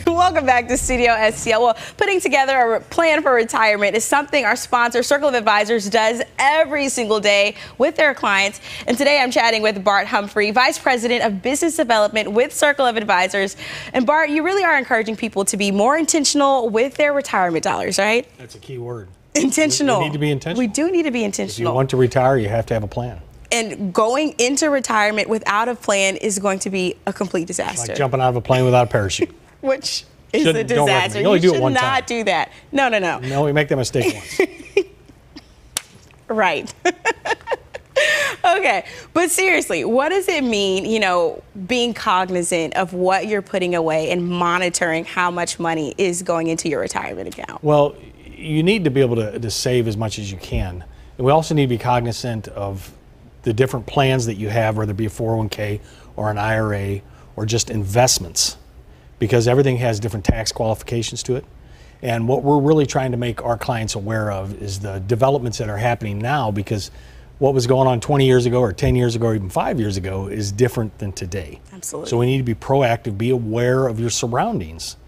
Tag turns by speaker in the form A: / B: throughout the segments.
A: Welcome back to Studio STL. Well, putting together a plan for retirement is something our sponsor, Circle of Advisors, does every single day with their clients. And today I'm chatting with Bart Humphrey, Vice President of Business Development with Circle of Advisors. And Bart, you really are encouraging people to be more intentional with their retirement dollars, right?
B: That's a key word.
A: Intentional.
B: We need to be intentional.
A: We do need to be intentional.
B: If you want to retire, you have to have a plan.
A: And going into retirement without a plan is going to be a complete disaster.
B: It's like jumping out of a plane without a parachute.
A: Which is a disaster.
B: You only do it one time.
A: Should not do that. No.
B: No, we make that mistake once.
A: Right. Okay, but seriously, what does it mean, being cognizant of what you're putting away and monitoring how much money is going into your retirement account?
B: Well, you need to be able to save as much as you can. And we also need to be cognizant of the different plans that you have, whether it be a 401k or an IRA or just investments, because everything has different tax qualifications to it. And what we're really trying to make our clients aware of is the developments that are happening now, because what was going on 20 years ago or 10 years ago or even 5 years ago is different than today.
A: Absolutely.
B: So we need to be proactive, be aware of your surroundings.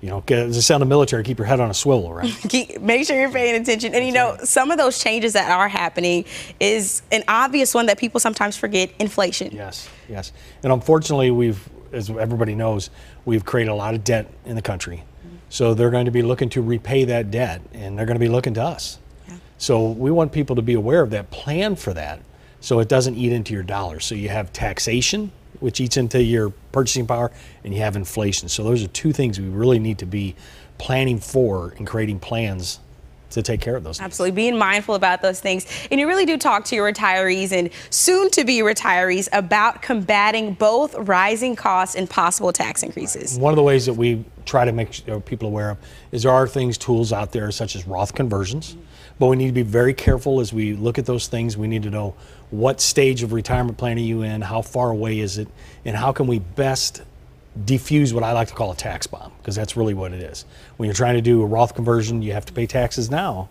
B: As I said in the military, keep your head on a swivel, right?
A: Make sure you're paying attention. And some of those changes that are happening is an obvious one that people sometimes forget: inflation.
B: Yes. And unfortunately, as everybody knows, we've created a lot of debt in the country. So they're going to be looking to repay that debt, and they're going to be looking to us. Yeah. So we want people to be aware of that, plan for that, so it doesn't eat into your dollars. So you have taxation, which eats into your purchasing power, and you have inflation. So those are two things we really need to be planning for and creating plans to take care of those things.
A: Absolutely, being mindful about those things. And you really do talk to your retirees and soon-to-be retirees about combating both rising costs and possible tax increases.
B: One of the ways that we try to make people aware of is there are tools out there such as Roth conversions, but we need to be very careful as we look at those things. We need to know what stage of retirement plan are you in, how far away is it, and how can we best defuse what I like to call a tax bomb, because that's really what it is. When you're trying to do a Roth conversion, you have to pay taxes now,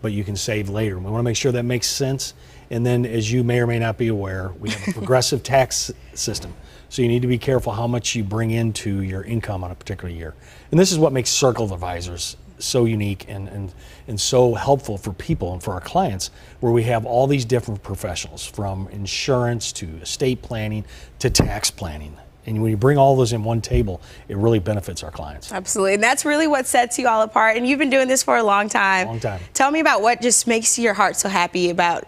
B: but you can save later. We want to make sure that makes sense. And then, as you may or may not be aware, we have a progressive tax system. So you need to be careful how much you bring into your income on a particular year. And this is what makes Circle of Advisors so unique and so helpful for people and for our clients, where we have all these different professionals, from insurance to estate planning to tax planning. And when you bring all those in one table, it really benefits our clients.
A: Absolutely. And that's really what sets you all apart. And you've been doing this for a long time.
B: Long time.
A: Tell me about what just makes your heart so happy about,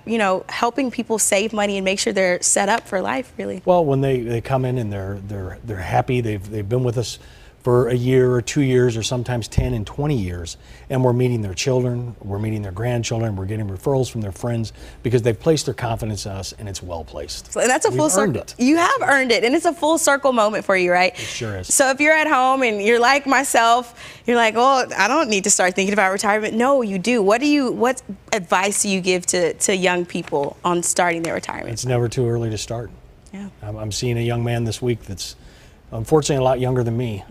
A: helping people save money and make sure they're set up for life, really.
B: Well, when they come in and they're happy, they've been with us for a year or 2 years or sometimes 10 and 20 years, and we're meeting their children, we're meeting their grandchildren, we're getting referrals from their friends because they've placed their confidence in us, and it's well placed.
A: And that's a full circle. You have earned it, and it's a full circle moment for you, right?
B: It sure is.
A: So if you're at home and you're like myself, you're like, oh, I don't need to start thinking about retirement. No, you do. What advice do you give to young people on starting their retirement?
B: It's never too early to start.
A: Yeah.
B: I'm seeing a young man this week that's unfortunately a lot younger than me,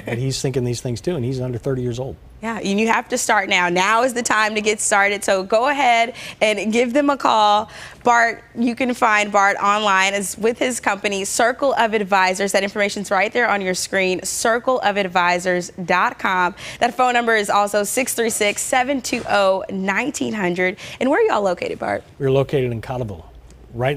B: but he's thinking these things too, and he's under 30 years old.
A: Yeah, and you have to start now. Now is the time to get started, so go ahead and give them a call. Bart, you can find Bart online with his company, Circle of Advisors. That information's right there on your screen, circleofadvisors.com. That phone number is also 636-720-1900. And where are you all located, Bart?
B: We're located in Cottleville, right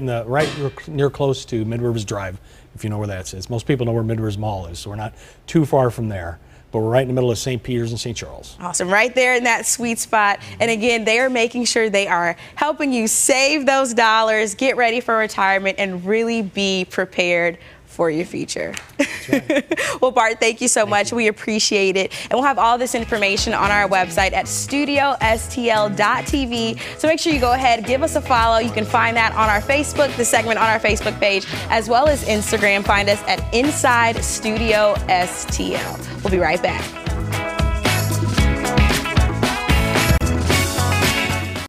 B: near close to Mid Rivers Drive, if you know where that is. Most people know where Mid Rivers Mall is, so we're not too far from there. But we're right in the middle of St. Peter's and St. Charles. Awesome,
A: right there in that sweet spot. And again, they are making sure they are helping you save those dollars, get ready for retirement, and really be prepared for your future.
B: That's right.
A: Well, Bart, thank you so much. We appreciate it. And we'll have all this information on our website at studiostl.tv. So make sure you go ahead, give us a follow. You can find that on our Facebook, the segment on our Facebook page, as well as Instagram. Find us at Inside Studio STL. We'll be right back.